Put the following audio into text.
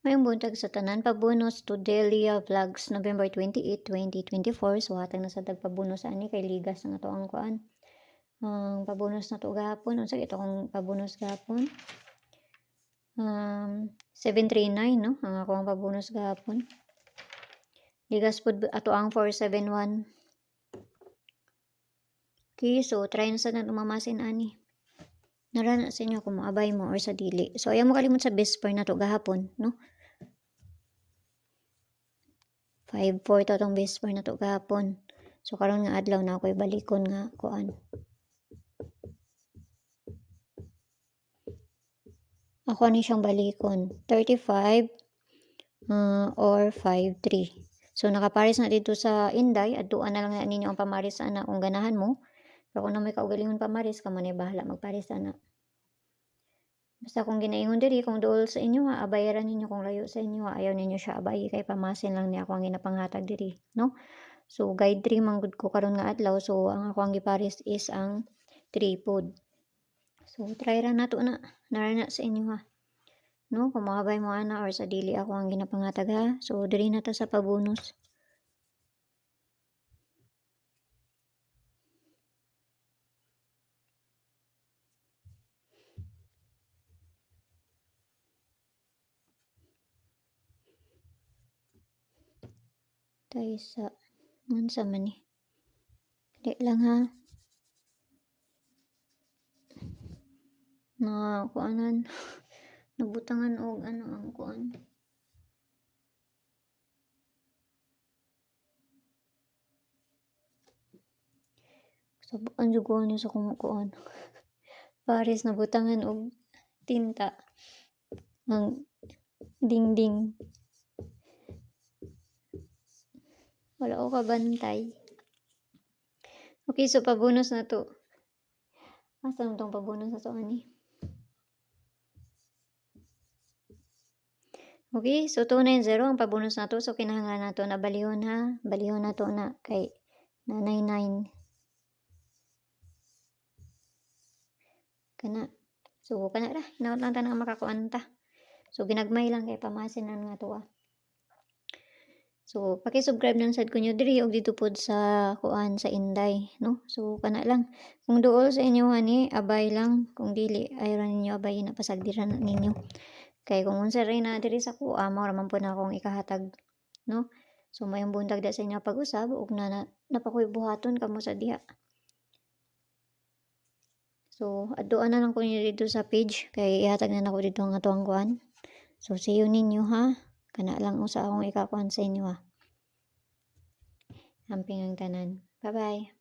Mayong buntag sa tanan, pabonus to Delia Vlogs November 28, 2024. So hatag na sa tagpabonus ani kay ligas na to ang kuan. Ang pabonus na to gahapon, unsa ito kung pabonus gahapon? 739 no, ang ako ang pabonus gahapon. Ligas pud ato ang 471. Okay, so try na sa umamasin ani. Narana sa inyo kung moabay mo or sa dili. So ayaw mo kalimot sa best pair na to gahapon, no? 5-4 to tong best pair na to gahapon. So karon nga adlaw na ako'y balikon nga kuan. Ako ani siyang balikon 35 or 5-3. So nakapares na dito sa Inday, adtuan na lang na ninyo ang pamaris ana kung ganahan mo. Pero kung na may kaugalingon pamaris ka man ay bahala magpares ana. Basta kung ginaingon diri kung duol sa inyo ha, abayaran ninyo kung layo sa inyo ha, ayaw ninyo siya abay kay pamasin lang ni ako ang ginapanghatag diri, no? So guide 3 man gud ko karon nga adlaw, so ang ako ang gipares is ang 3 pod. So try ra nato na narana sa inyo ha. No, kung makabay mo ana or sa dili ako ang ginapanghatag ha. So diri na ta sa pabonus. Tayo sa unsa man ni. Dili lang ha. Na kuanan nabutangan og ano ang kuan. Sabukan jud ko ni sa kumukuan. Pares nabutangan og tinta. Ang dingding. Wala ko kabantay. Okay, so pabonus na to. Asa mo tong pabonus na to ani? Okay, so 290 ang pabonus na to. So kinahanglan nato na balihon ha. Balihon na to na kay na 99. Kana. So kana ra, hinaot lang ta na makakuan ta. So ginagmay lang kay pamasinan nga to ah. So paki-subscribe lang sad ko nyo diri og dito pod sa kuan sa Inday, no? So kana lang. Kung duol sa inyo ani, abay lang. Kung dili ay ra ninyo abay na pasagdiran ninyo. Kay kung unsa ray na diri sa kuha, mao ra man pud na akong ikahatag, no? So mayong buntag da sa inyo pag-usab ug napakoy buhaton kamo sa diha. So adtuan na lang ko ninyo dito sa page kay ihatag na nako dito ang atuang kuan. So see you ninyo ha. Kana lang usa akong ikakuan sa inyo ha. Amping ang tanan. Bye-bye.